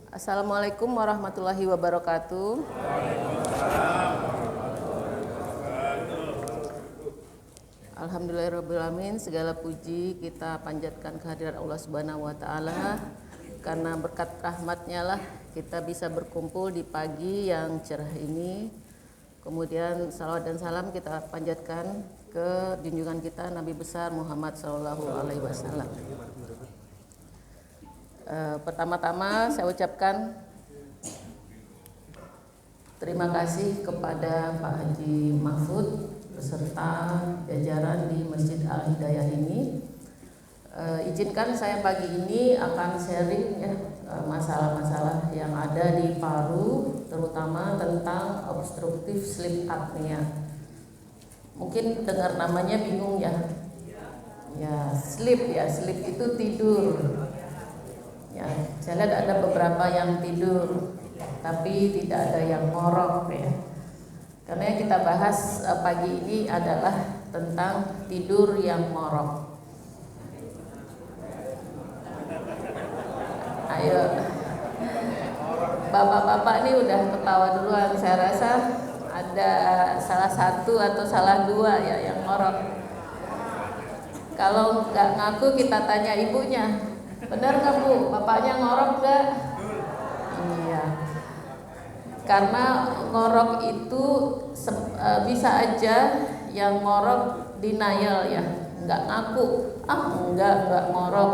Assalamualaikum warahmatullahi wabarakatuh. Alhamdulillahirrahmanirrahim. Segala puji kita panjatkan kehadiran Allah Subhanahu wa Ta'ala, karena berkat rahmatnya lah kita bisa berkumpul di pagi yang cerah ini. Kemudian salawat dan salam kita panjatkan ke junjungan kita Nabi besar Muhammad Sallallahu Alaihi Wasallam. Pertama-tama saya ucapkan terima kasih kepada Pak Haji Mahfud beserta jajaran di Masjid Al-Hidayah ini. Izinkan saya pagi ini akan sharing ya masalah-masalah yang ada di paru, terutama tentang obstruktif sleep apnea. Mungkin dengar namanya bingung ya. Ya, sleep itu tidur. Ya, saya lihat ada beberapa yang tidur, tapi tidak ada yang ngorok ya. Karena yang kita bahas pagi ini adalah tentang tidur yang ngorok. Ayo, bapak-bapak ini udah ketawa duluan. Saya rasa ada salah satu atau salah dua ya yang ngorok. Kalau nggak ngaku kita tanya ibunya. Benar nggak Bu, bapaknya ngorok nggak? Iya. Karena ngorok itu bisa aja yang ngorok denial ya, nggak ngaku. Nggak ngorok.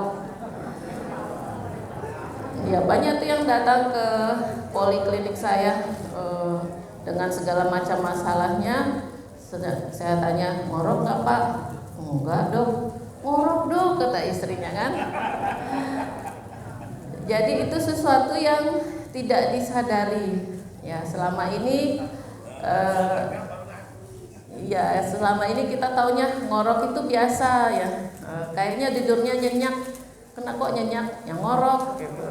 Ya banyak tuh yang datang ke poliklinik saya dengan segala macam masalahnya. Saya tanya, ngorok nggak Pak? Enggak dong. Ngorok dong, kata istrinya kan. Jadi itu sesuatu yang tidak disadari ya selama ini. Selama ini kita taunya ngorok itu biasa ya. Kayaknya tidurnya nyenyak, kena kok nyenyak, yang ngorok gitu.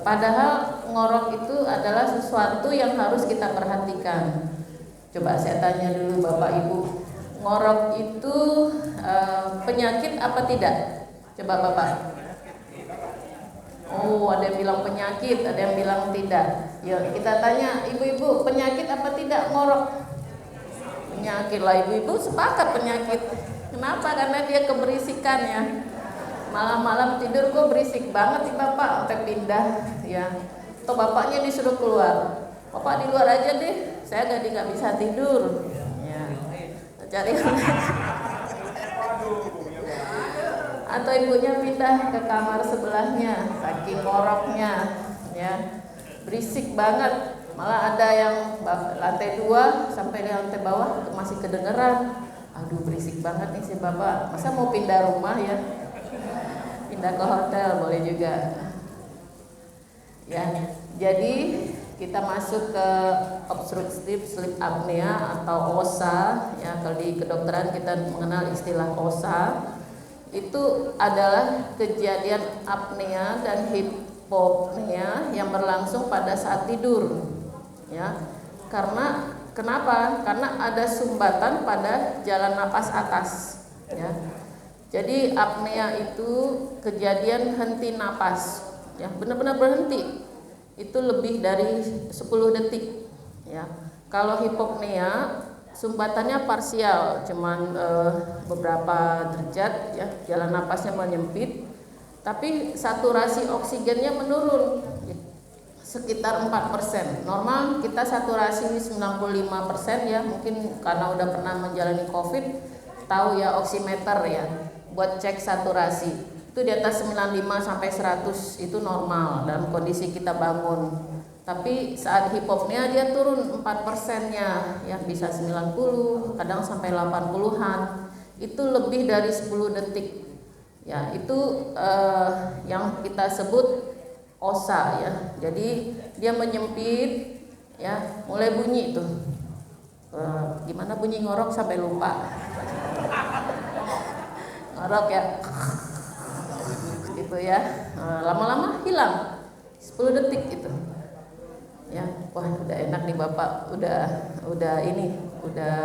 Padahal ngorok itu adalah sesuatu yang harus kita perhatikan. Coba saya tanya dulu Bapak Ibu, ngorok itu penyakit apa tidak? Coba Bapak. Oh, ada yang bilang penyakit, ada yang bilang tidak. Ya, kita tanya ibu-ibu, penyakit apa tidak ngorok? Penyakit lah, ibu-ibu sepakat penyakit. Kenapa? Karena dia keberisikan ya. Malam-malam tidur kok berisik banget sih Bapak, sampai pindah ya. Atau bapaknya disuruh keluar. Bapak di luar aja deh, saya nggak bisa tidur. Ya. Cari atau ibunya pindah ke kamar sebelahnya saking ngoroknya ya, berisik banget. Malah ada yang lantai 2 sampai di lantai bawah itu masih kedengeran. Aduh berisik banget nih si bapak, masa mau pindah rumah ya, pindah ke hotel boleh juga ya. Jadi kita masuk ke obstructive sleep apnea atau OSA ya. Kalau di kedokteran kita mengenal istilah OSA. Itu adalah kejadian apnea dan hipopnea yang berlangsung pada saat tidur ya. Kenapa? Karena ada sumbatan pada jalan napas atas ya. Jadi apnea itu kejadian henti napas ya, benar-benar berhenti. Itu lebih dari 10 detik ya. Kalau hipopnea sumbatannya parsial, cuman beberapa derajat ya, jalan napasnya menyempit, tapi saturasi oksigennya menurun sekitar 4%. Normal kita saturasi 95% ya, mungkin karena udah pernah menjalani COVID tahu ya oximeter ya, buat cek saturasi. Itu di atas 95 sampai 100 itu normal dalam kondisi kita bangun. Tapi saat hipopnea dia turun 4%-nya ya, bisa 90, kadang sampai 80-an. Itu lebih dari 10 detik. Ya, itu yang kita sebut OSA ya. Jadi dia menyempit ya, mulai bunyi tuh. Gimana bunyi ngorok sampai lupa. Ngorok ya. Gitu ya. Lama-lama hilang. 10 detik gitu. Ya, wah udah enak nih bapak, udah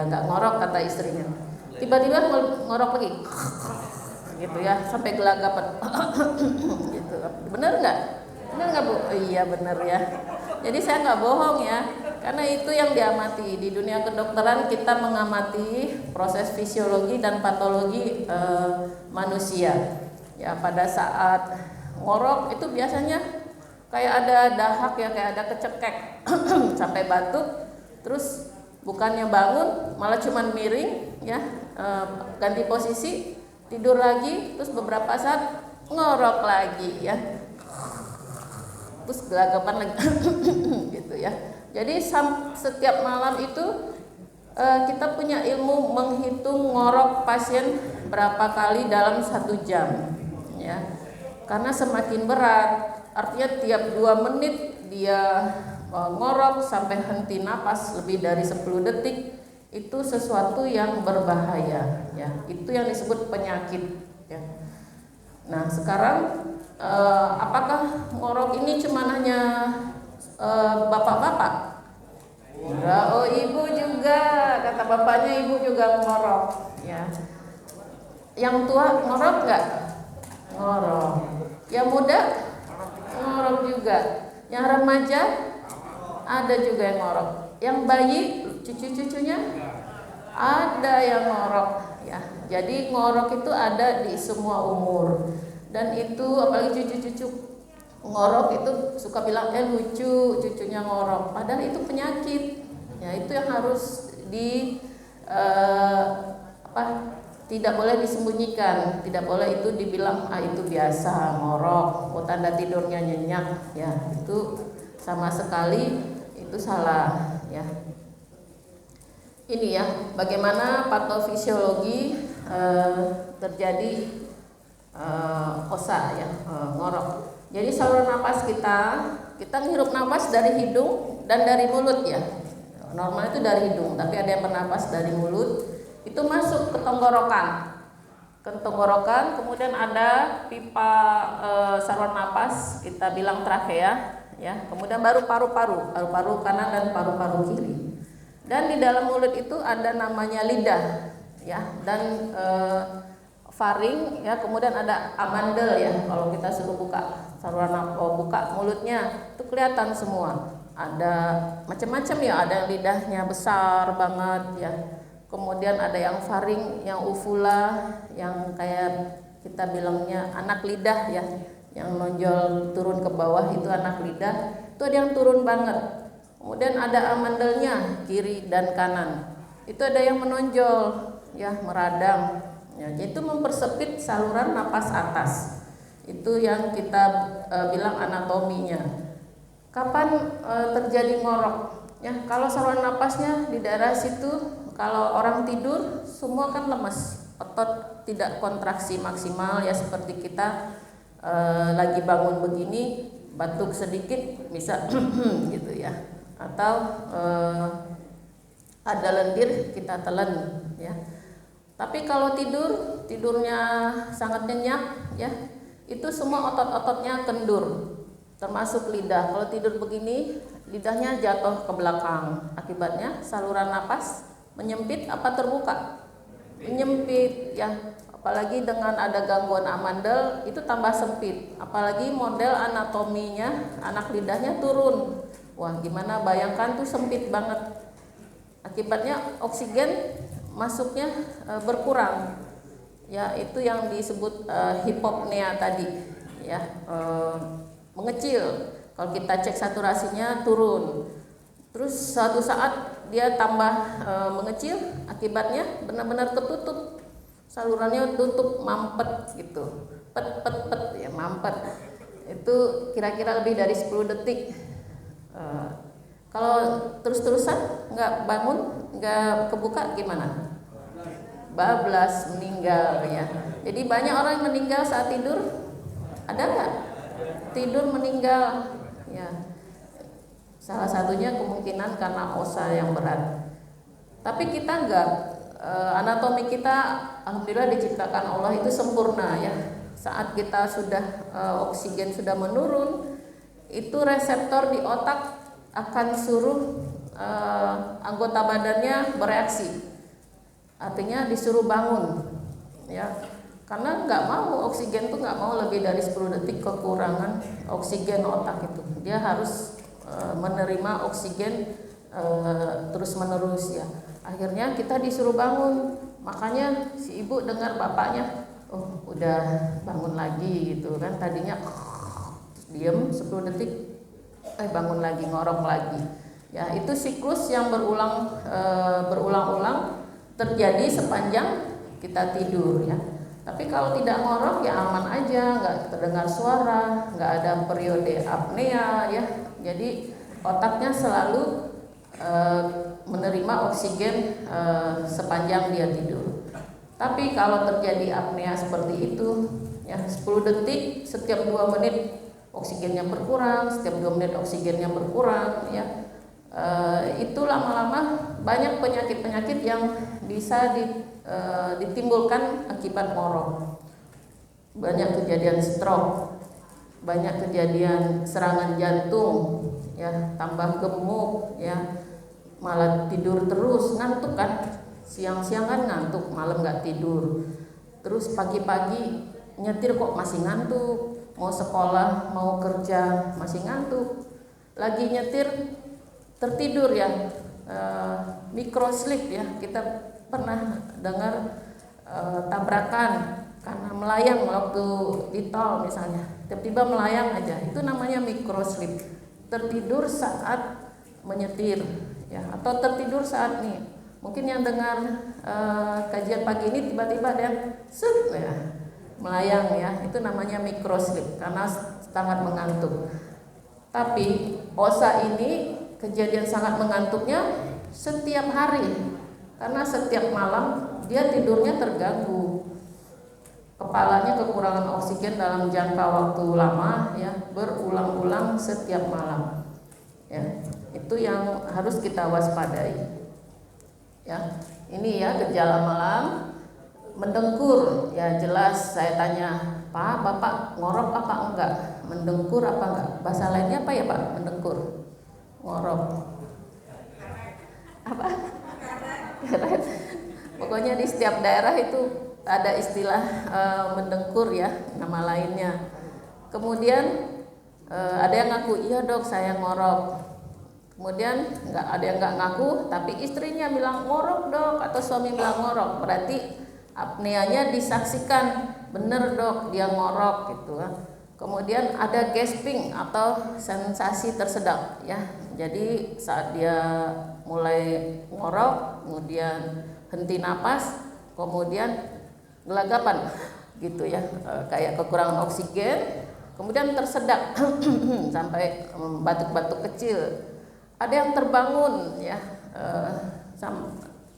nggak ngorok kata istrinya. Tiba-tiba ngorok lagi, gitu ya, sampai gelagapan, gitu. Bener nggak? Benar nggak Bu? Oh, iya benar ya. Jadi saya nggak bohong ya, karena itu yang diamati di dunia kedokteran, kita mengamati proses fisiologi dan patologi manusia. Ya pada saat ngorok itu biasanya kayak ada dahak ya, kayak ada kecekek sampai batuk, terus bukannya bangun malah cuman miring ya, ganti posisi tidur lagi, terus beberapa saat ngorok lagi ya, terus gelagapan lagi gitu ya. Jadi setiap malam itu kita punya ilmu menghitung ngorok pasien berapa kali dalam 1 jam ya, karena semakin berat artinya tiap 2 menit dia ngorok sampai henti napas lebih dari 10 detik, itu sesuatu yang berbahaya ya, itu yang disebut penyakit ya. Nah sekarang apakah ngorok ini cuma hanya bapak-bapak? Enggak, oh ibu juga, kata bapaknya ibu juga ngorok ya. Yang tua ngorok enggak? Ngorok. Yang muda ngorok juga. Yang remaja ada juga yang ngorok. Yang bayi, cucu-cucunya ada yang ngorok ya. Jadi ngorok itu ada di semua umur. Dan itu apalagi cucu-cucu ngorok itu suka bilang lucu cucunya ngorok, padahal itu penyakit ya. Itu yang harus tidak boleh disembunyikan, tidak boleh itu dibilang itu biasa ngorok, tanda tidurnya nyenyak ya, itu sama sekali itu salah ya. Ini ya bagaimana patofisiologi terjadi osa ya, ngorok. Jadi saluran napas kita menghirup napas dari hidung dan dari mulut ya. Normal itu dari hidung, tapi ada yang bernapas dari mulut, itu masuk ke tenggorokan. Ke tenggorokan, kemudian ada pipa saluran napas, kita bilang trakea ya. Kemudian baru paru-paru kanan dan paru-paru kiri. Dan di dalam mulut itu ada namanya lidah ya, dan faring ya, kemudian ada amandel ya. Kalau kita suruh buka saluran buka mulutnya itu kelihatan semua. Ada macam-macam ya, ada yang lidahnya besar banget ya. Kemudian ada yang faring, yang uvula, yang kayak kita bilangnya anak lidah ya, yang nonjol turun ke bawah itu anak lidah. Itu ada yang turun banget. Kemudian ada amandelnya kiri dan kanan. Itu ada yang menonjol ya, meradang. Ya, itu mempersempit saluran napas atas. Itu yang kita bilang anatominya. Kapan terjadi ngorok? Ya, kalau saluran napasnya di daerah situ, kalau orang tidur semua kan lemes, otot tidak kontraksi maksimal ya, seperti kita lagi bangun begini, batuk sedikit bisa gitu ya. Atau ada lendir kita telan ya. Tapi kalau tidurnya sangat nyenyak ya, itu semua otot-ototnya kendur, termasuk lidah. Kalau tidur begini, lidahnya jatuh ke belakang. Akibatnya saluran napas menyempit apa terbuka? Menyempit ya. Apalagi dengan ada gangguan amandel itu tambah sempit. Apalagi model anatominya anak lidahnya turun. Wah, gimana bayangkan tuh sempit banget. Akibatnya oksigen masuknya berkurang ya, itu yang disebut hipopnea tadi ya, mengecil. Kalau kita cek saturasinya turun, terus suatu saat dia tambah mengecil, akibatnya benar-benar tertutup salurannya, tutup mampet gitu, pet ya, mampet. Itu kira-kira lebih dari 10 detik. Kalau terus-terusan nggak bangun, nggak kebuka gimana? Bablas, meninggal ya. Jadi banyak orang yang meninggal saat tidur. Ada nggak? Tidur meninggal ya. Salah satunya kemungkinan karena osa yang berat. Tapi kita nggak, anatomi kita alhamdulillah diciptakan Allah itu sempurna ya. Saat kita sudah oksigen sudah menurun, itu reseptor di otak akan suruh anggota badannya bereaksi, artinya disuruh bangun ya. karena nggak mau oksigen tuh, nggak mau lebih dari 10 detik kekurangan oksigen otak itu. Dia harus menerima oksigen terus menerus ya. Akhirnya kita disuruh bangun, makanya si ibu dengar bapaknya, oh udah bangun lagi gitu kan, tadinya diem 10 detik bangun lagi, ngorok lagi ya. Itu siklus yang berulang-ulang terjadi sepanjang kita tidur ya. Tapi kalau tidak ngorok ya aman aja, nggak terdengar suara, nggak ada periode apnea ya. Jadi otaknya selalu menerima oksigen sepanjang dia tidur. Tapi kalau terjadi apnea seperti itu ya, 10 detik setiap 2 menit oksigennya berkurang, setiap 2 menit oksigennya berkurang ya. Itu lama-lama banyak penyakit-penyakit yang bisa ditimbulkan akibat ngorok. Banyak kejadian stroke, banyak kejadian serangan jantung ya, tambah gemuk ya, malah tidur terus, ngantuk kan, siang-siang kan ngantuk, malam nggak tidur, terus pagi-pagi nyetir kok masih ngantuk, mau sekolah mau kerja masih ngantuk, lagi nyetir tertidur ya, microsleep ya. Kita pernah dengar tabrakan karena melayang waktu di tol misalnya, tiba-tiba melayang aja, itu namanya microsleep, tertidur saat menyetir ya, atau tertidur saat nih, mungkin yang dengar kajian pagi ini tiba-tiba ada yang ya, melayang ya, itu namanya microsleep karena sangat mengantuk. Tapi Osa ini kejadian sangat mengantuknya setiap hari, karena setiap malam dia tidurnya terganggu, kepalanya kekurangan oksigen dalam jangka waktu lama ya, berulang-ulang setiap malam ya. Itu yang harus kita waspadai ya. Ini ya gejala malam, mendengkur ya, jelas saya tanya, Pak, Bapak ngorok apa enggak, mendengkur apa enggak, bahasa lainnya apa ya Pak, mendengkur, ngorok apa? Pokoknya di setiap daerah itu ada istilah mendengkur ya, nama lainnya. Kemudian ada yang ngaku, iya dok saya ngorok. Kemudian ada yang nggak ngaku, tapi istrinya bilang ngorok dok, atau suami bilang ngorok, berarti apneanya disaksikan, bener dok dia ngorok gitu. Kemudian ada gasping atau sensasi tersedak ya. Jadi saat dia mulai ngorok, kemudian henti napas, kemudian gelagapan gitu ya, kayak kekurangan oksigen, kemudian tersedak sampai batuk-batuk kecil. Ada yang terbangun ya,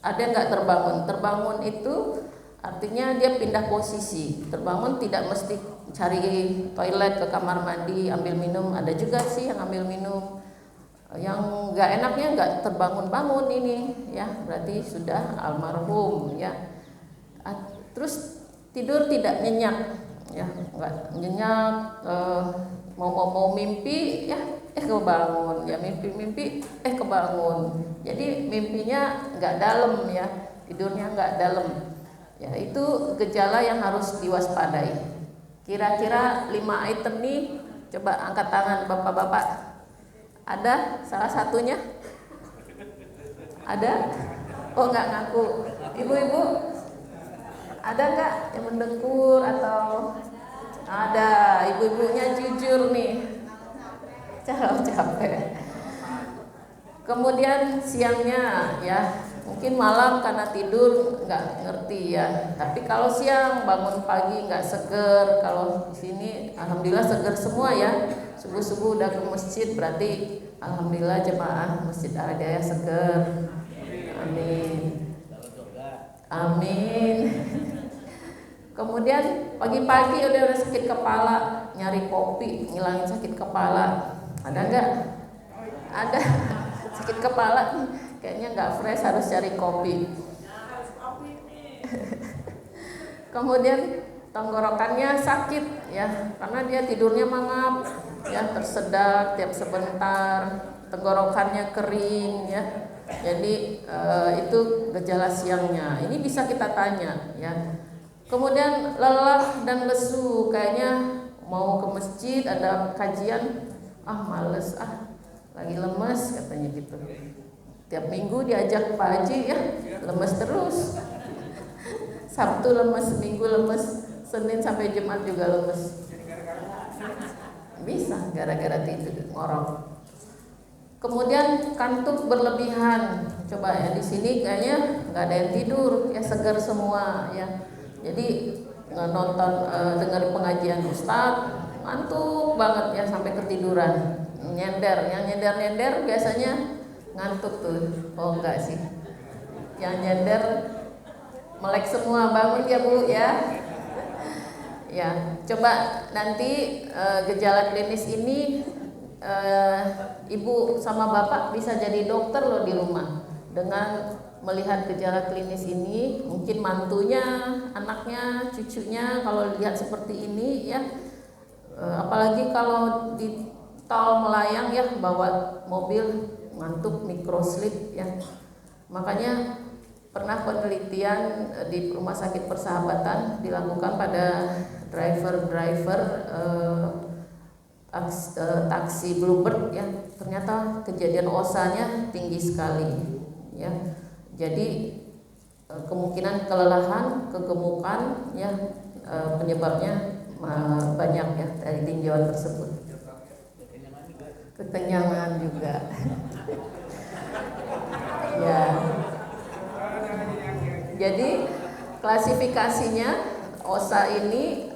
ada yang nggak terbangun. Terbangun itu artinya dia pindah posisi. Terbangun tidak mesti cari toilet, ke kamar mandi, ambil minum. Ada juga sih yang ambil minum. Yang nggak enaknya nggak terbangun-bangun ini ya, berarti sudah almarhum ya. Terus tidur tidak nyenyak ya, nggak nyenyak, mau mimpi ya kebangun ya, mimpi kebangun. Jadi mimpinya nggak dalam ya, tidurnya nggak dalam ya. Itu gejala yang harus diwaspadai. Kira-kira 5 item nih, coba angkat tangan bapak-bapak. Ada salah satunya? Ada? Oh nggak ngaku. Ibu-ibu ada nggak yang mendengkur atau ada? Ibu-ibunya jujur nih. Capek. Kemudian siangnya ya, mungkin malam karena tidur nggak ngerti ya. Tapi kalau siang bangun pagi nggak seger. Kalau di sini alhamdulillah seger semua ya. Subuh-subuh udah ke masjid, berarti alhamdulillah jemaah Masjid Al-Hidayah seger. Amin. Amin. Kemudian pagi-pagi udah sakit kepala, nyari kopi ngilangin sakit kepala. Ada nggak? Ada. Sakit kepala kayaknya nggak fresh, harus cari kopi. Kemudian tenggorokannya sakit ya, karena dia tidurnya mangap ya, tersedak tiap sebentar, tenggorokannya kering ya. Jadi itu gejala siangnya. Ini bisa kita tanya ya, Kemudian lelah dan lesu, kayaknya mau ke masjid ada kajian, males lagi lemes katanya gitu. Tiap minggu diajak Pak Haji ya, lemes terus. Sabtu lemes, Minggu lemes, Senin sampai Jumat juga lemes. Bisa gara-gara tidur ngorok. Kemudian kantuk berlebihan. Coba ya di sini kayaknya nggak ada yang tidur, ya segar semua ya. Jadi nonton dengar pengajian Ustadz ngantuk banget ya sampai ketiduran. Nyender, yang nyender biasanya ngantuk tuh. Oh enggak sih. Yang nyender melek semua, bangun ya Bu ya. Ya, coba nanti gejala klinis ini ibu sama bapak bisa jadi dokter loh di rumah dengan melihat gejala klinis ini. Mungkin mantunya, anaknya, cucunya kalau lihat seperti ini ya, apalagi kalau di tol melayang ya, bawa mobil ngantuk, microslip ya. Makanya pernah penelitian di Rumah Sakit Persahabatan dilakukan pada driver taksi Bluebird ya, ternyata kejadian OSA-nya tinggi sekali ya. Jadi kemungkinan kelelahan, kegemukan ya, penyebabnya banyak ya dari tinjauan tersebut. Kekenyangan juga. Ya. Jadi klasifikasinya OSA ini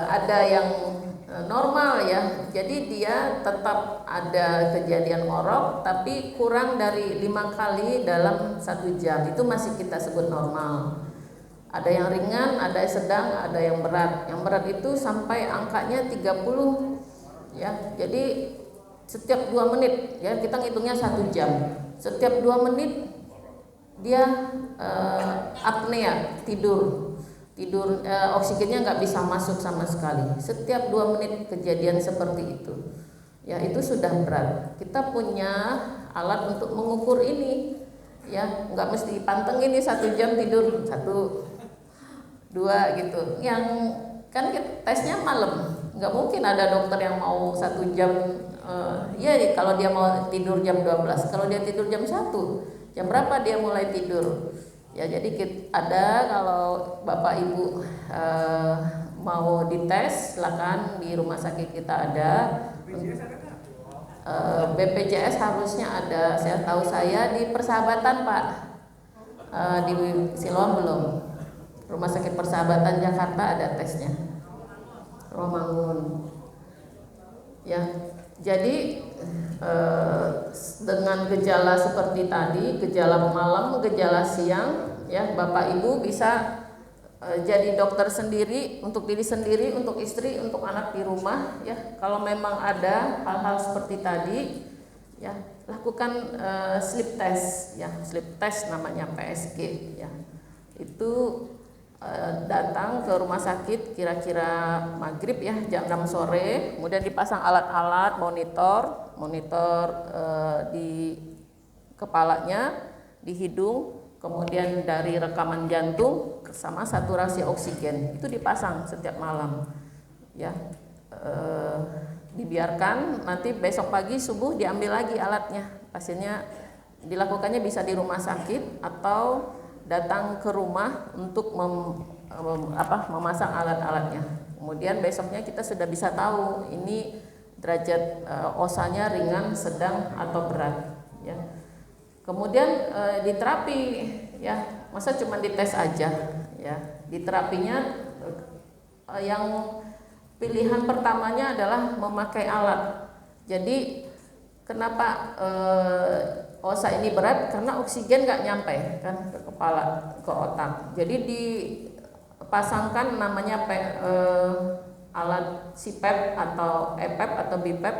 ada yang normal ya. Jadi dia tetap ada kejadian ngorok tapi kurang dari 5 kali dalam 1 jam. Itu masih kita sebut normal. Ada yang ringan, ada yang sedang, ada yang berat. Yang berat itu sampai angkanya 30 ya. Jadi setiap 2 menit ya, kita ngitungnya 1 jam. Setiap 2 menit dia apnea, tidur oksigennya nggak bisa masuk sama sekali. Setiap 2 menit kejadian seperti itu ya, itu sudah berat. Kita punya alat untuk mengukur ini ya, nggak mesti pantengin ini 1 jam tidur 1, 2 gitu. Yang kan tesnya malam, nggak mungkin ada dokter yang mau 1 jam ya kalau dia mau tidur jam 12, kalau dia tidur jam 1, jam berapa dia mulai tidur ya. Jadi ada, kalau Bapak Ibu mau dites silakan, di rumah sakit kita ada. BPJS harusnya ada, saya tahu saya di Persahabatan Pak, di Siloam belum. Rumah Sakit Persahabatan Jakarta ada tesnya, Romangun ya. Jadi dengan gejala seperti tadi, gejala malam, gejala siang ya, Bapak Ibu bisa jadi dokter sendiri, untuk diri sendiri, untuk istri, untuk anak di rumah ya. Kalau memang ada hal-hal seperti tadi ya, lakukan sleep test ya, sleep test namanya PSG ya. Itu datang ke rumah sakit kira-kira maghrib ya, jam 6 sore, kemudian dipasang alat-alat monitor di kepalanya, di hidung, kemudian dari rekaman jantung sama saturasi oksigen itu dipasang setiap malam ya. Dibiarkan, nanti besok pagi subuh diambil lagi alatnya. Pasiennya dilakukannya bisa di rumah sakit atau datang ke rumah untuk memasang alat-alatnya. Kemudian besoknya kita sudah bisa tahu ini derajat OSA-nya ringan, sedang atau berat ya. Kemudian di terapi ya, masa cuma dites aja ya. Di terapinya yang pilihan pertamanya adalah memakai alat. Jadi kenapa OSA ini berat? Karena oksigen nggak nyampe kan ke kepala, ke otak. Jadi dipasangkan namanya alat CPAP atau EPAP atau BiPAP.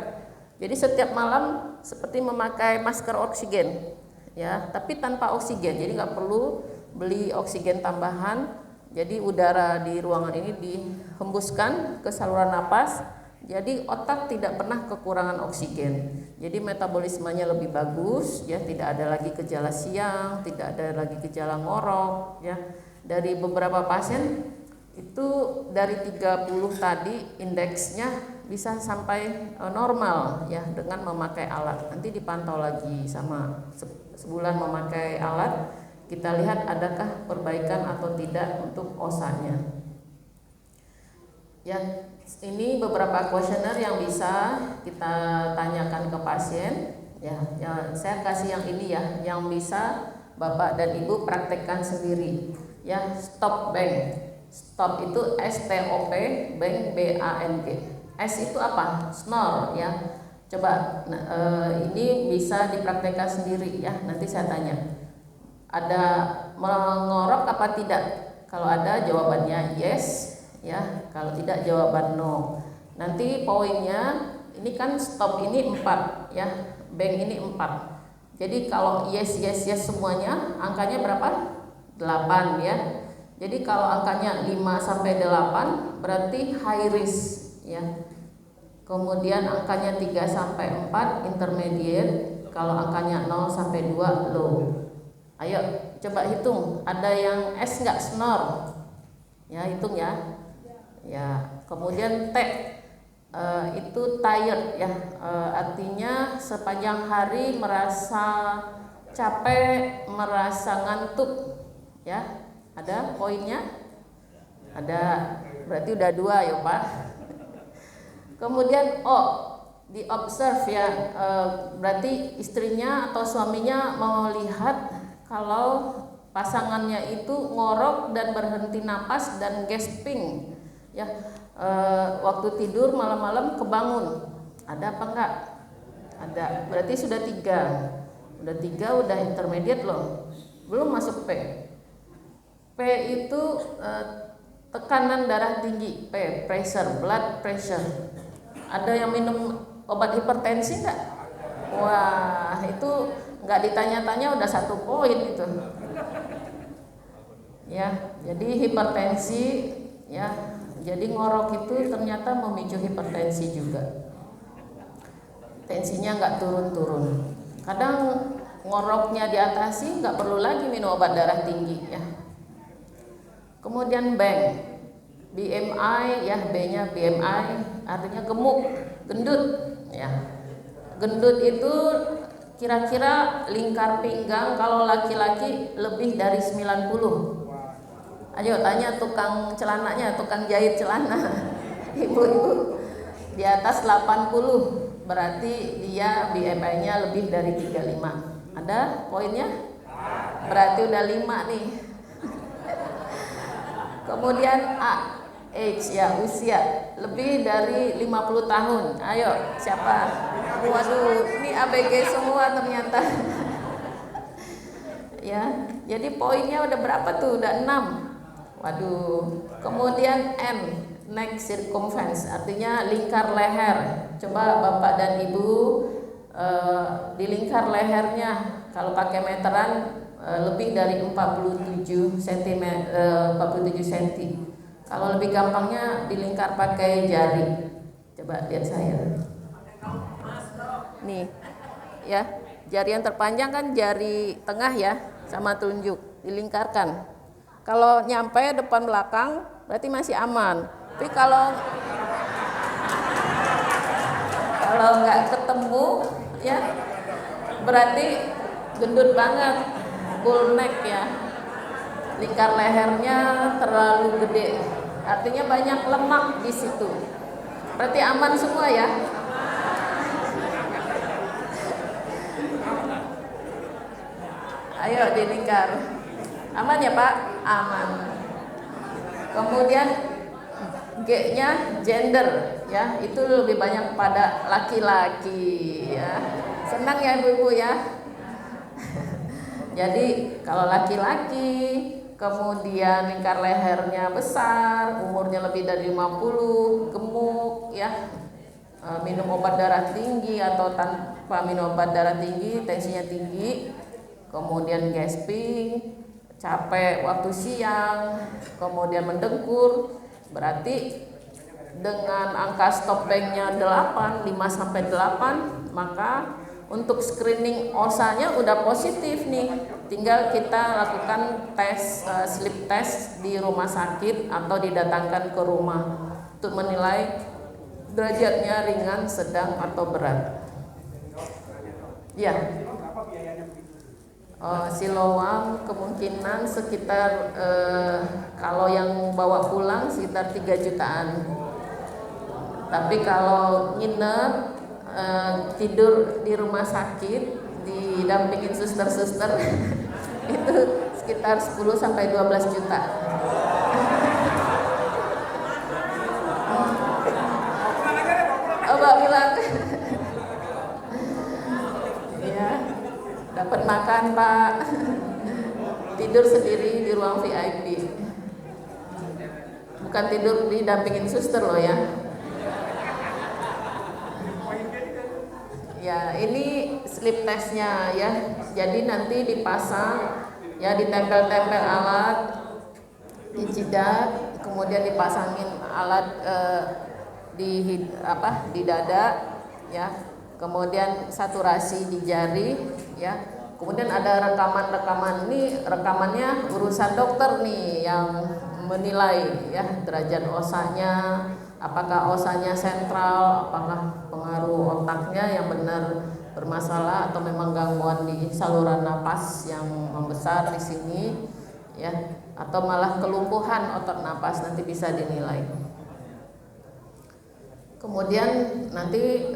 Jadi setiap malam seperti memakai masker oksigen ya, tapi tanpa oksigen. Jadi nggak perlu beli oksigen tambahan. Jadi udara di ruangan ini dihembuskan ke saluran napas. Jadi otak tidak pernah kekurangan oksigen. Jadi metabolismenya lebih bagus ya, tidak ada lagi gejala siang, tidak ada lagi gejala ngorok ya. Dari beberapa pasien itu dari 30 tadi indeksnya bisa sampai normal ya dengan memakai alat. Nanti dipantau lagi sama sebulan memakai alat, kita lihat adakah perbaikan atau tidak untuk osanya. Ya, ini beberapa kuesioner yang bisa kita tanyakan ke pasien. Ya, saya kasih yang ini ya, yang bisa Bapak dan Ibu praktekkan sendiri. Ya, stop bank. Stop itu STOP, bank BANK. S itu apa? Snore ya. Coba ini bisa dipraktekkan sendiri ya. Nanti saya tanya. Ada mengorok apa tidak? Kalau ada jawabannya yes ya. Kalau tidak jawaban no. Nanti poinnya ini kan stop ini 4 ya. Bank ini 4. Jadi kalau yes semuanya angkanya berapa? 8 ya. Jadi kalau angkanya 5 sampai 8 berarti high risk ya. Kemudian angkanya 3 sampai 4 intermediate, kalau angkanya 0 sampai 2 low. Ayo coba hitung, ada yang S enggak snore? Ya, hitung ya. Ya, kemudian T itu tired ya. Artinya sepanjang hari merasa capek, merasa ngantuk ya. Ada poinnya? Ada, berarti udah 2 ya Pak. Kemudian di observe ya, berarti istrinya atau suaminya mau lihat kalau pasangannya itu ngorok dan berhenti napas dan gasping ya, waktu tidur malam-malam kebangun. Ada apa enggak? Ada, berarti sudah 3. Udah 3, udah intermediate loh. Belum masuk P. P itu tekanan darah tinggi, P pressure, blood pressure. Ada yang minum obat hipertensi enggak? Wah, itu enggak ditanya-tanya udah 1 poin itu. Ya, jadi hipertensi ya. Jadi ngorok itu ternyata memicu hipertensi juga. Tensinya enggak turun-turun. Kadang ngoroknya diatasi, enggak perlu lagi minum obat darah tinggi ya. Kemudian bank, BMI ya, B-nya BMI artinya gemuk, gendut ya. Gendut itu kira-kira lingkar pinggang kalau laki-laki lebih dari 90. Ayo tanya tukang celananya, tukang jahit celana. Ibu-ibu di atas 80 berarti dia BMI-nya lebih dari 35. Ada poinnya? Berarti udah 5 nih. Kemudian A, age ya, usia lebih dari 50 tahun. Ayo, siapa? Waduh, ini ABG semua ternyata. Ya, jadi poinnya udah berapa tuh? Udah 6. Waduh. Kemudian N, neck circumference, artinya lingkar leher. Coba Bapak dan Ibu di lingkar lehernya kalau pakai meteran lebih dari 47 cm, 47 cm. Kalau lebih gampangnya dilingkar pakai jari. Coba lihat saya. Nih, ya, jari yang terpanjang kan jari tengah ya, sama telunjuk, dilingkarkan. Kalau nyampe depan belakang, berarti masih aman. Tapi kalau nggak ketemu, ya, berarti gendut banget. Bull neck ya, lingkar lehernya terlalu gede, artinya banyak lemak di situ. Berarti aman semua ya. Ayo dilingkar, aman ya Pak? Aman. Kemudian G-nya gender ya, itu lebih banyak pada laki-laki ya. Senang ya ibu-ibu ya. Jadi kalau laki-laki kemudian lingkar lehernya besar, umurnya lebih dari 50, gemuk ya, minum obat darah tinggi atau tanpa minum obat darah tinggi, tensinya tinggi, kemudian gasping, capek waktu siang, kemudian mendengkur, berarti dengan angka stop banknya 8, 5 sampai 8, maka untuk screening osanya udah positif nih, tinggal kita lakukan tes sleep test di rumah sakit atau didatangkan ke rumah untuk menilai derajatnya ringan, sedang atau berat. Ya, Siloam kemungkinan sekitar kalau yang bawa pulang sekitar 3 jutaan. Tapi kalau nginep tidur di rumah sakit didampingin suster-suster itu sekitar 10 sampai 12 juta. Mbak bilang ya, dapat makan Pak, tidur sendiri di ruang VIP, bukan tidur didampingin suster loh ya. Ya, ini sleep testnya ya. Jadi nanti dipasang ya, ditempel-tempel alat di jidat, kemudian dipasangin alat di dada ya. Kemudian saturasi di jari ya. Kemudian ada rekaman-rekaman, ini rekamannya urusan dokter nih yang menilai ya derajat osanya, apakah osanya sentral, apakah pengaruh otaknya yang benar bermasalah atau memang gangguan di saluran napas yang membesar di sini ya, atau malah kelumpuhan otot napas, nanti bisa dinilai. Kemudian nanti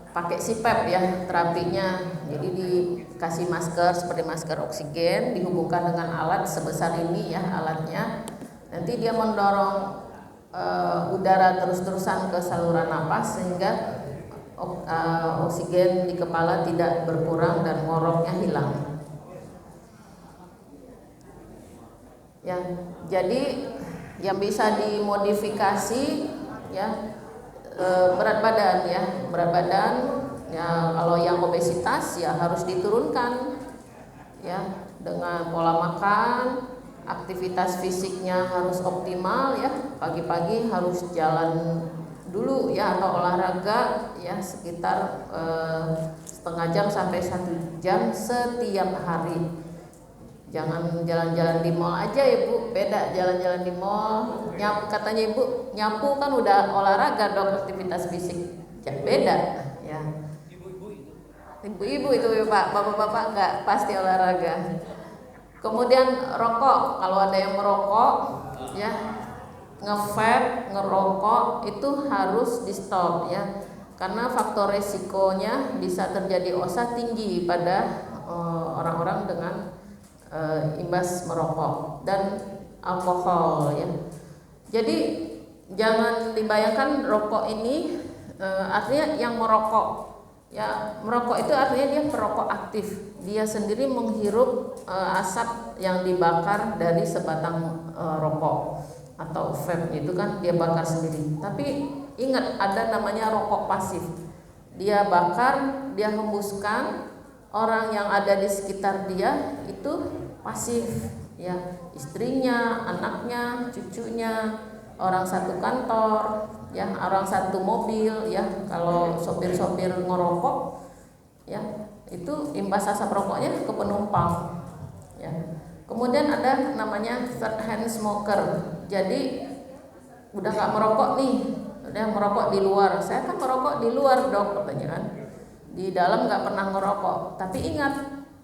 pakai CPAP ya terapinya, jadi dikasih masker seperti masker oksigen, dihubungkan dengan alat sebesar ini ya alatnya, nanti dia mendorong udara terus-terusan ke saluran napas sehingga oksigen di kepala tidak berkurang dan ngoroknya hilang ya. Jadi yang bisa dimodifikasi ya berat badan ya, kalau yang obesitas ya harus diturunkan ya dengan pola makan, aktivitas fisiknya harus optimal ya, pagi-pagi harus jalan dulu ya atau olahraga ya sekitar setengah jam sampai 1 jam setiap hari. Jangan jalan-jalan di mall aja ya Bu, beda jalan-jalan di mall. Katanya Ibu nyapu kan udah olahraga dong, aktivitas fisik. Ya beda ya. Ibu-ibu itu ya Pak, bapak-bapak enggak pasti olahraga. Kemudian rokok, kalau ada yang merokok ya, nge-vape, ngerokok itu harus di stop ya, karena faktor resikonya bisa terjadi OSA tinggi pada orang-orang dengan imbas merokok dan alkohol ya. Jadi jangan dibayangkan rokok ini artinya yang merokok ya, merokok itu artinya dia perokok aktif, dia sendiri menghirup asap yang dibakar dari sebatang rokok atau vape, itu kan dia bakar sendiri. Tapi ingat, ada namanya rokok pasif, dia bakar, dia hembuskan, orang yang ada di sekitar dia itu pasif ya, istrinya, anaknya, cucunya, orang satu kantor ya, orang satu mobil ya. Kalau sopir-sopir ngerokok ya, itu imbas asap rokoknya ke penumpang ya. Kemudian ada namanya third hand smoker, jadi udah nggak merokok nih, udah merokok di luar. Saya kan merokok di luar Dok, katanya kan, di dalam nggak pernah ngerokok. Tapi ingat,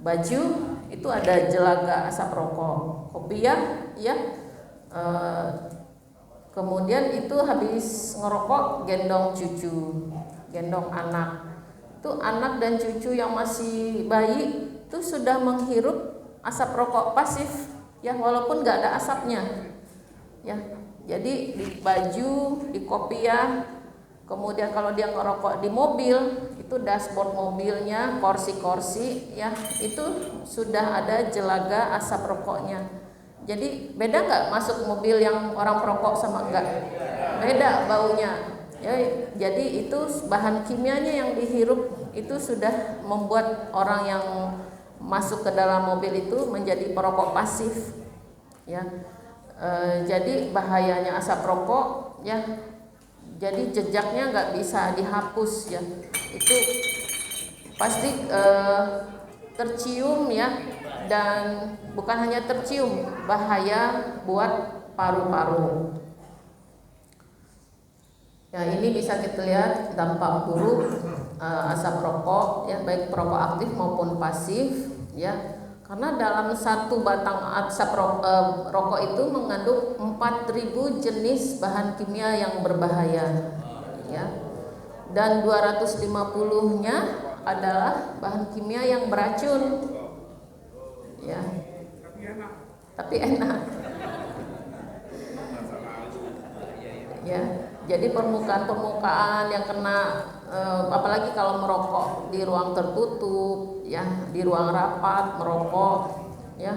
baju itu ada jelaga asap rokok, kopiah ya, kemudian itu habis ngerokok gendong cucu, gendong anak. Itu anak dan cucu yang masih bayi itu sudah menghirup asap rokok pasif ya, walaupun nggak ada asapnya ya. Jadi di baju, di kopiah, kemudian kalau dia ngerokok di mobil, itu dashboard mobilnya, kursi-kursi ya, itu sudah ada jelaga asap rokoknya. Jadi beda nggak masuk mobil yang orang perokok sama enggak? Beda baunya ya. Jadi itu bahan kimianya yang dihirup itu sudah membuat orang yang masuk ke dalam mobil itu menjadi perokok pasif ya. Jadi bahayanya asap rokok ya, jadi jejaknya nggak bisa dihapus ya. Itu pasti tercium ya, dan bukan hanya tercium, bahaya buat paru-paru. Ya, ini bisa kita lihat dampak buruk asap rokok ya, baik perokok aktif maupun pasif ya. Karena dalam satu batang asap rokok itu mengandung 4.000 jenis bahan kimia yang berbahaya ya. Dan 250-nya adalah bahan kimia yang beracun ya. Tapi enak ya. Jadi permukaan yang kena apalagi kalau merokok di ruang tertutup ya, di ruang rapat merokok ya,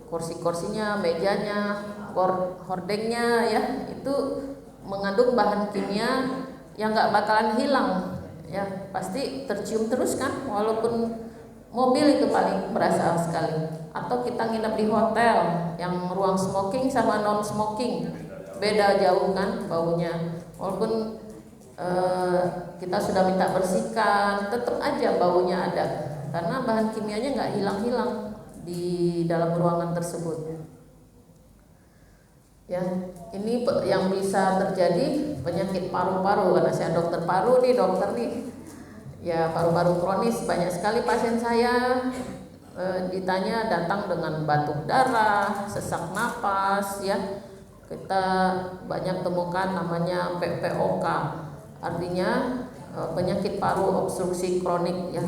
kursi-kursinya, mejanya, hordengnya ya, itu mengandung bahan kimia yang nggak bakalan hilang ya, pasti tercium terus kan, walaupun mobil itu paling berasa sekali. Atau kita nginep di hotel yang ruang smoking sama non smoking, beda jauh kan baunya, walaupun kita sudah minta bersihkan, tetap aja baunya ada, karena bahan kimianya nggak hilang-hilang di dalam ruangan tersebut ya. Ini yang bisa terjadi penyakit paru-paru, karena saya dokter paru nih, dokter nih ya, paru-paru kronis. Banyak sekali pasien saya ditanya datang dengan batuk darah, sesak napas ya. Kita banyak temukan namanya PPOK, artinya penyakit paru obstruksi kronik ya.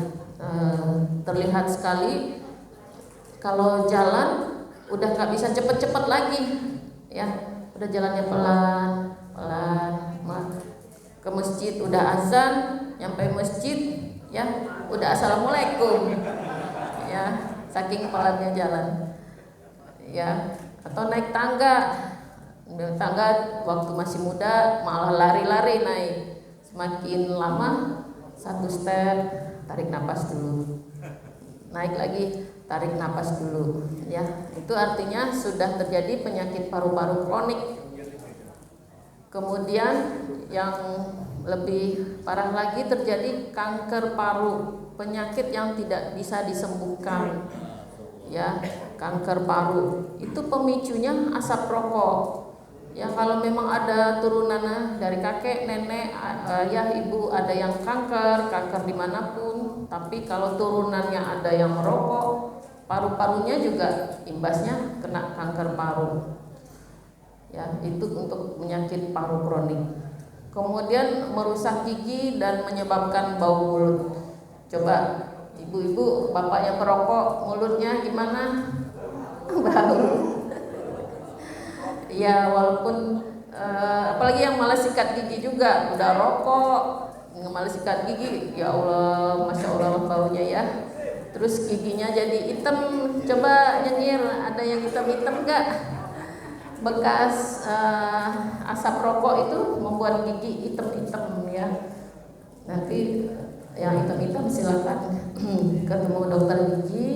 Terlihat sekali kalau jalan udah nggak bisa cepet-cepet lagi ya, udah jalannya pelan, ke masjid udah azan, nyampe masjid ya udah assalamualaikum ya, saking pelannya jalan ya. Atau naik tangga waktu masih muda malah lari-lari naik, semakin lama satu step tarik napas dulu, naik lagi tarik napas dulu ya. Itu artinya sudah terjadi penyakit paru-paru kronik. Kemudian yang lebih parah lagi terjadi kanker paru, penyakit yang tidak bisa disembuhkan ya. Kanker paru itu pemicunya asap rokok ya. Kalau memang ada turunan dari kakek, nenek, ayah, ibu ada yang kanker dimanapun, tapi kalau turunannya ada yang merokok, paru-parunya juga imbasnya kena kanker paru ya. Itu untuk penyakit paru kronik. Kemudian merusak gigi dan menyebabkan bau mulut. Coba ibu-ibu, bapaknya perokok, mulutnya gimana? Bau ya, walaupun apalagi yang malas sikat gigi juga, udah rokok malas sikat gigi, ya Allah, masya Allah baunya ya. Terus giginya jadi hitam, coba nyengir, ada yang hitam-hitam enggak? Bekas asap rokok itu membuat gigi hitam-hitam ya. Nanti yang hitam-hitam silakan ketemu dokter gigi,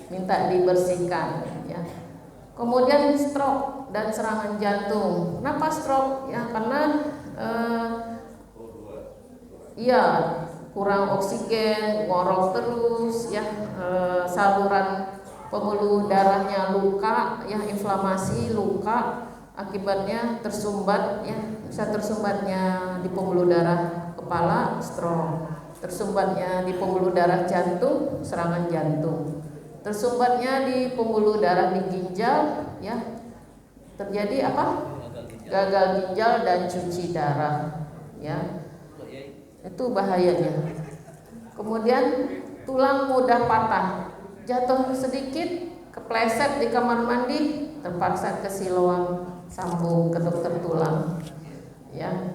minta dibersihkan ya. Kemudian stroke dan serangan jantung. Kenapa stroke? Ya karena ya kurang oksigen, ngorok terus ya, saluran pembuluh darahnya luka ya, inflamasi luka, akibatnya tersumbat ya, bisa tersumbatnya di pembuluh darah kepala, stroke, tersumbatnya di pembuluh darah jantung, serangan jantung, tersumbatnya di pembuluh darah di ginjal ya, terjadi apa? Gagal ginjal dan cuci darah ya. Itu bahayanya. Kemudian tulang mudah patah, jatuh sedikit, kepleset di kamar mandi, terpaksa ke Siloam sambung ke dokter tulang ya.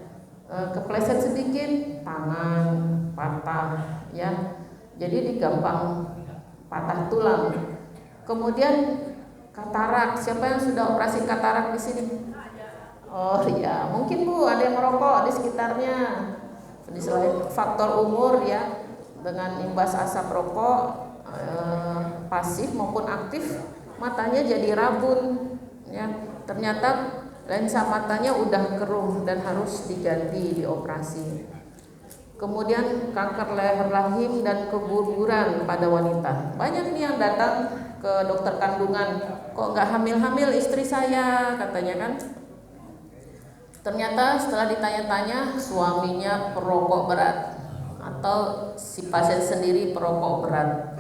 Kepleset sedikit, tangan patah ya, jadi digampang patah tulang. Kemudian katarak, siapa yang sudah operasi katarak di sini? Oh ya, mungkin Bu ada yang merokok di sekitarnya. Di selain faktor umur ya, dengan imbas asap rokok pasif maupun aktif, matanya jadi rabun ya. Ternyata lensa matanya udah keruh dan harus diganti, dioperasi. kemudian kanker leher rahim dan keguguran pada wanita. Banyak nih yang datang ke dokter kandungan, kok nggak hamil-hamil istri saya, katanya kan. Ternyata setelah ditanya-tanya suaminya perokok berat atau si pasien sendiri perokok berat,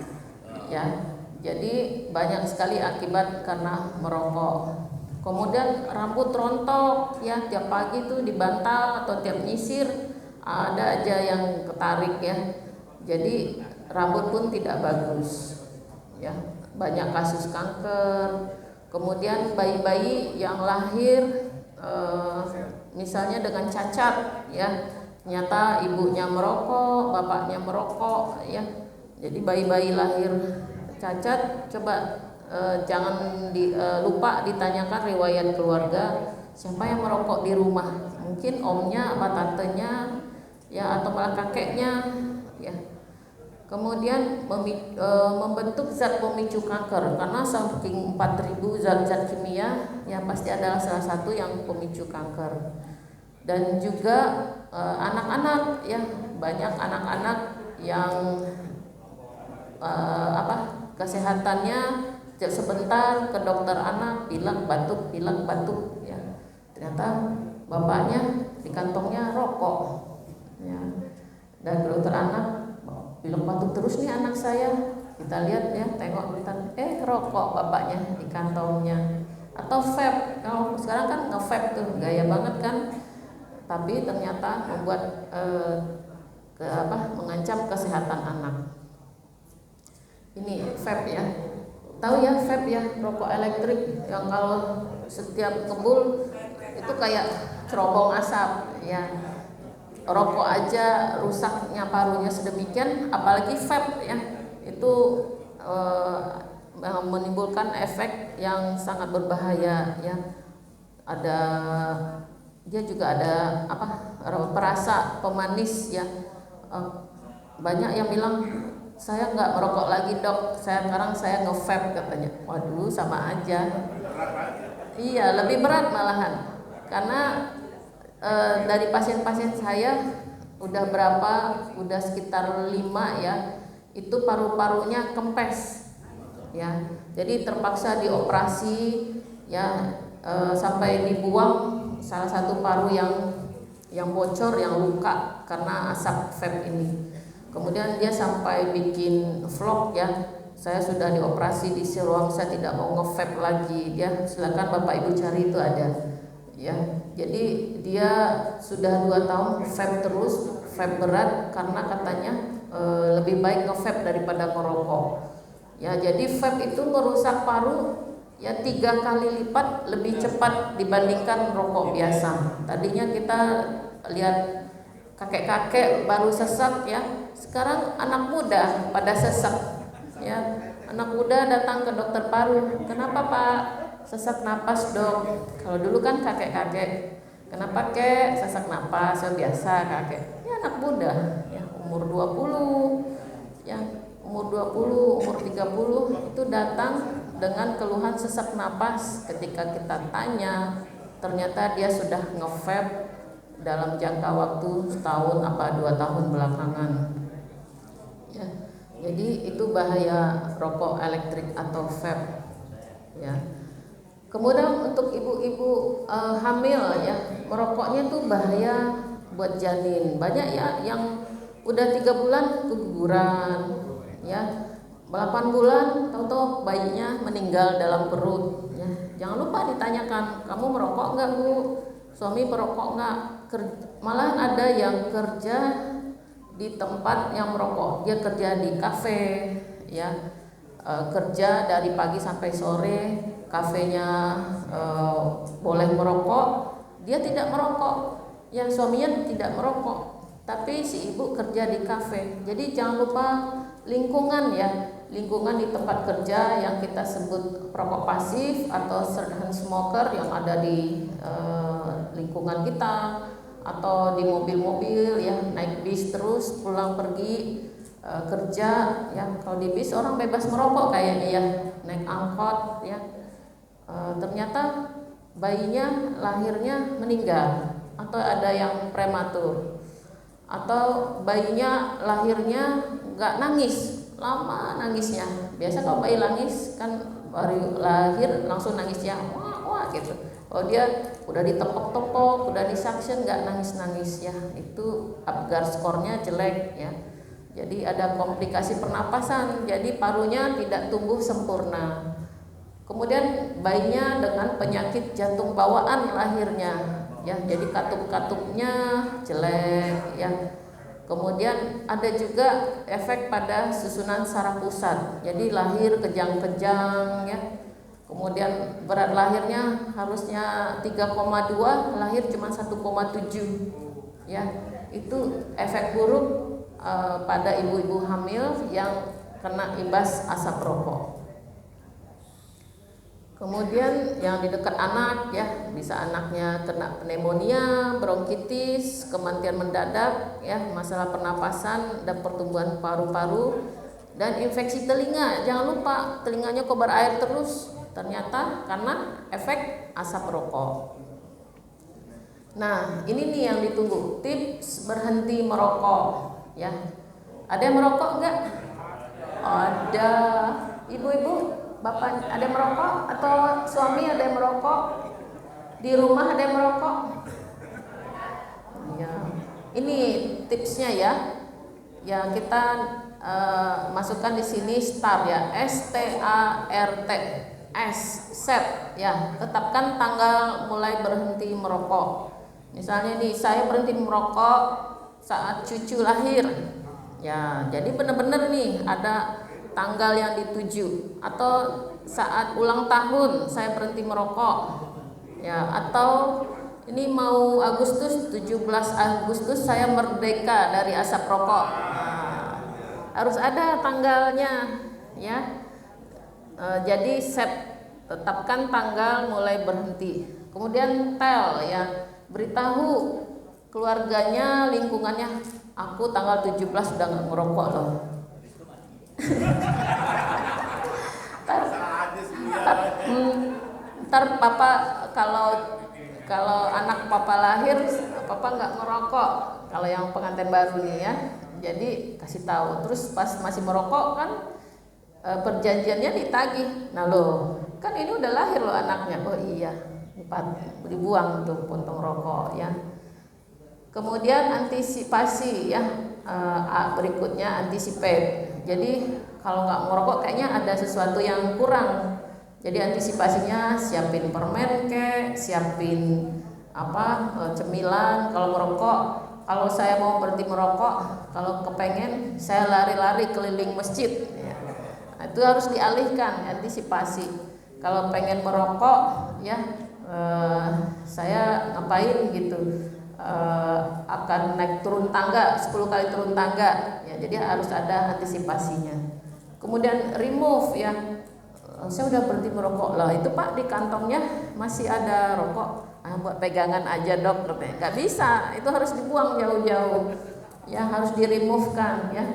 ya. Jadi banyak sekali akibat karena merokok. Kemudian rambut rontok, ya, tiap pagi tuh dibantal atau tiap nyisir ada aja yang ketarik, ya. Jadi rambut pun tidak bagus, ya. Banyak kasus kanker. Kemudian bayi-bayi yang lahir misalnya dengan cacat, ya, ternyata ibunya merokok, bapaknya merokok, ya. Jadi bayi-bayi lahir cacat, coba jangan lupa ditanyakan riwayat keluarga, siapa yang merokok di rumah. Mungkin omnya apa tantenya, ya, atau malah kakeknya, ya. Kemudian membentuk zat pemicu kanker, karena saking 4.000 zat-zat kimia, ya, pasti adalah salah satu yang pemicu kanker. Dan juga anak-anak, ya, banyak anak-anak yang kesehatannya sebentar ke dokter anak pilek batuk, ya. Ternyata bapaknya di kantongnya rokok, ya. Dan dokter anak, pilek batuk terus nih anak saya, kita lihat, ya, tengok bentar, rokok bapaknya di kantongnya. Atau vape, kalau sekarang kan nge-vape tuh gaya banget kan, tapi ternyata membuat mengancam kesehatan anak. Ini vape, ya. Tahu ya vape, ya, rokok elektrik yang kalau setiap ngebul itu kayak cerobong asap, ya. Rokok aja rusaknya parunya sedemikian, apalagi vape, ya. Itu menimbulkan efek yang sangat berbahaya, ya. Dia juga ada perasa pemanis, ya. Banyak yang bilang, saya nggak merokok lagi dok, sekarang saya nge-vape, katanya. Waduh, sama aja. Iya, lebih berat malahan. Karena dari pasien-pasien saya udah sekitar 5, ya, itu paru-parunya kempes, ya. Jadi terpaksa dioperasi, ya, sampai dibuang salah satu paru yang bocor, yang luka karena asap vape ini. Kemudian dia sampai bikin vlog, ya, saya sudah dioperasi di Siloam, saya tidak mau nge-vape lagi. Dia silakan Bapak Ibu cari, itu ada, ya. Jadi dia sudah 2 tahun vape terus, vape berat, karena katanya lebih baik nge-vape daripada merokok, ya. Jadi vape itu merusak paru, ya, 3 kali lipat lebih cepat dibandingkan rokok biasa. Tadinya kita lihat kakek-kakek baru sesak, ya. Sekarang anak muda pada sesak, ya. Anak muda datang ke dokter paru, kenapa Pak? Sesak napas dok. Kalau dulu kan kakek-kakek, kenapa kek sesak napas? Ya biasa kakek. Ya anak muda, ya, umur 20, ya, umur 20, umur 30 itu datang dengan keluhan sesak napas. Ketika kita tanya, ternyata dia sudah nge-vape dalam jangka waktu setahun 2 tahun belakangan, ya. Jadi itu bahaya rokok elektrik atau vape, ya. Kemudian untuk ibu-ibu hamil, ya, merokoknya tuh bahaya buat janin. Banyak, ya, yang udah 3 bulan keguguran, ya, 8 bulan tahu-tahu bayinya meninggal dalam perut, ya. Jangan lupa ditanyakan, kamu merokok nggak Bu? Suami merokok nggak? Malah ada yang kerja di tempat yang merokok, dia kerja di kafe, ya, kerja dari pagi sampai sore, kafenya boleh merokok, dia tidak merokok, ya, suaminya tidak merokok, tapi si ibu kerja di kafe. Jadi jangan lupa lingkungan, ya, lingkungan di tempat kerja yang kita sebut perokok pasif atau silent smoker yang ada di lingkungan kita, atau di mobil-mobil, ya, naik bis terus pulang pergi kerja, ya. Kalau di bis orang bebas merokok kayaknya, ya, naik angkot, ya. Ternyata bayinya lahirnya meninggal atau ada yang prematur, atau bayinya lahirnya nggak nangis, lama nangisnya. Biasa kalau bayi nangis kan baru lahir langsung nangisnya wah wah gitu. Oh dia udah ditepok-tepok, udah disuction nggak nangis-nangis ya, itu Apgar skornya jelek ya. Jadi ada komplikasi pernapasan, jadi parunya tidak tumbuh sempurna. Kemudian bayinya dengan penyakit jantung bawaan lahirnya ya, jadi katup-katupnya jelek ya. Kemudian ada juga efek pada susunan saraf pusat, jadi lahir kejang-kejang ya. Kemudian berat lahirnya harusnya 3,2, lahir cuma 1,7 ya. Itu efek buruk pada ibu-ibu hamil yang kena imbas asap rokok. Kemudian yang di dekat anak ya, bisa anaknya kena pneumonia, bronkitis, kematian mendadak ya, masalah pernapasan dan pertumbuhan paru-paru, dan infeksi telinga. Jangan lupa telinganya kok berair terus, ternyata karena efek asap rokok. Nah ini nih yang ditunggu, tips berhenti merokok ya. Ada yang merokok enggak? Ada. Ibu-ibu, bapak ada yang merokok atau suami ada yang merokok? Di rumah ada yang merokok? Ya, ini tipsnya ya. Ya kita masukkan di sini start ya, START, set ya. Tetapkan tanggal mulai berhenti merokok. Misalnya nih saya berhenti merokok saat cucu lahir. Ya, jadi benar-benar nih ada tanggal yang dituju, atau saat ulang tahun saya berhenti merokok ya, atau ini mau Agustus, 17 Agustus saya merdeka dari asap rokok. Nah, harus ada tanggalnya ya. Jadi set, tetapkan tanggal mulai berhenti. Kemudian tell ya, beritahu keluarganya, lingkungannya, aku tanggal 17 udah nggak merokok loh. Ntar papa kalau anak papa lahir, papa nggak ngerokok. Kalau yang pengantin baru nih ya, jadi kasih tahu. Terus pas masih merokok kan perjanjiannya ditagih. Nah loh, kan ini udah lahir loh anaknya. Oh iya, dibuang tuh puntung rokok ya. Kemudian antisipasi ya, berikutnya anticipate. Jadi kalau nggak merokok kayaknya ada sesuatu yang kurang. Jadi antisipasinya siapin permen siapin cemilan. Kalau merokok, kalau saya mau berhenti merokok, kalau kepengen saya lari-lari keliling masjid. Ya. Nah, itu harus dialihkan, antisipasi. Kalau pengen merokok, ya saya ngapain gitu. Akan naik turun tangga 10 kali turun tangga ya, jadi harus ada antisipasinya. Kemudian remove ya, saya udah berhenti merokok lah, itu Pak di kantongnya masih ada rokok, buat pegangan aja dok, nggak bisa, itu harus dibuang jauh-jauh ya, harus di remove kan ya,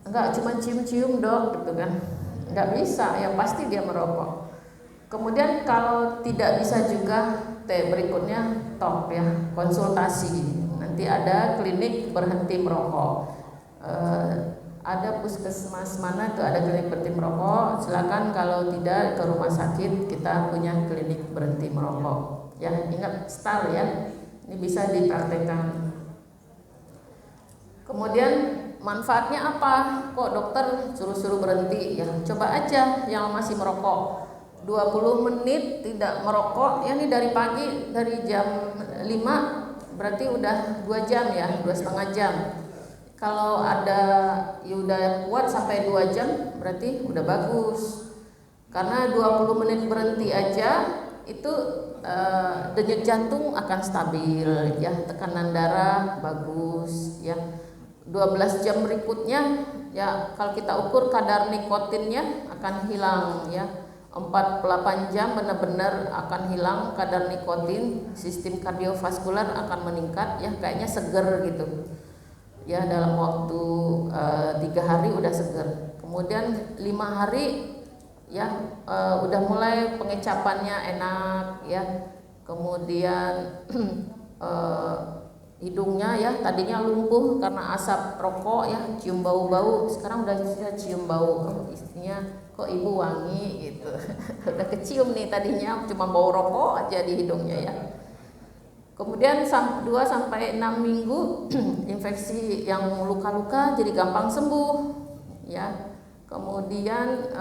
nggak cuma cium-cium dok gitu kan, nggak bisa, yang pasti dia merokok. Kemudian kalau tidak bisa juga, berikutnya top ya, konsultasi. Nanti ada klinik berhenti merokok. Ada puskesmas mana itu ada klinik berhenti merokok. Silakan, kalau tidak ke rumah sakit kita punya klinik berhenti merokok. Ya ingat STAR ya, ini bisa dipraktekkan. Kemudian manfaatnya apa? Kok dokter suruh-suruh berhenti? Ya coba aja yang masih merokok. 20 menit tidak merokok ya, ini dari pagi, dari jam 5 berarti udah 2 jam ya, 2,5 jam. Kalau ada ya udah kuat sampai 2 jam berarti udah bagus. Karena 20 menit berhenti aja itu denyut jantung akan stabil ya, tekanan darah bagus ya. 12 jam berikutnya ya, kalau kita ukur kadar nikotinnya akan hilang ya. 48 jam benar-benar akan hilang kadar nikotin, sistem kardiovaskular akan meningkat ya, kayaknya seger gitu ya, dalam waktu 3 hari udah seger. Kemudian 5 hari ya udah mulai pengecapannya enak ya. Kemudian hidungnya ya, tadinya lumpuh karena asap rokok ya, cium bau-bau, sekarang udah bisa cium bau. Oh, istrinya kok ibu wangi gitu. Udah kecium nih, tadinya cuma bau rokok aja di hidungnya ya. Kemudian 2 sampai 6 minggu infeksi yang luka-luka jadi gampang sembuh ya. Kemudian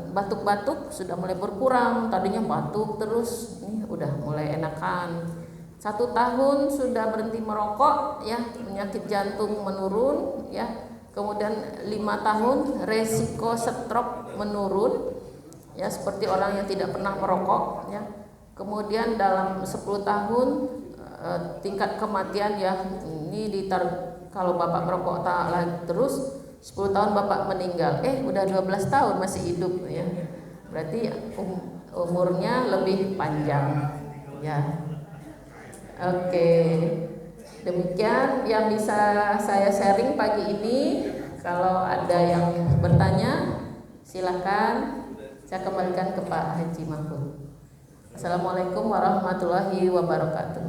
batuk-batuk sudah mulai berkurang, tadinya batuk terus, ini udah mulai enakan. 1 tahun sudah berhenti merokok ya, penyakit jantung menurun ya. Kemudian 5 tahun resiko stroke menurun ya, seperti orang yang tidak pernah merokok ya. Kemudian dalam 10 tahun tingkat kematian ya, ini kalau Bapak merokok terus 10 tahun Bapak meninggal, udah 12 tahun masih hidup ya. Berarti umurnya lebih panjang ya. Oke, demikian yang bisa saya sharing pagi ini. Kalau ada yang bertanya, silakan saya kembalikan ke Pak Haji Mahfud. Assalamualaikum warahmatullahi wabarakatuh.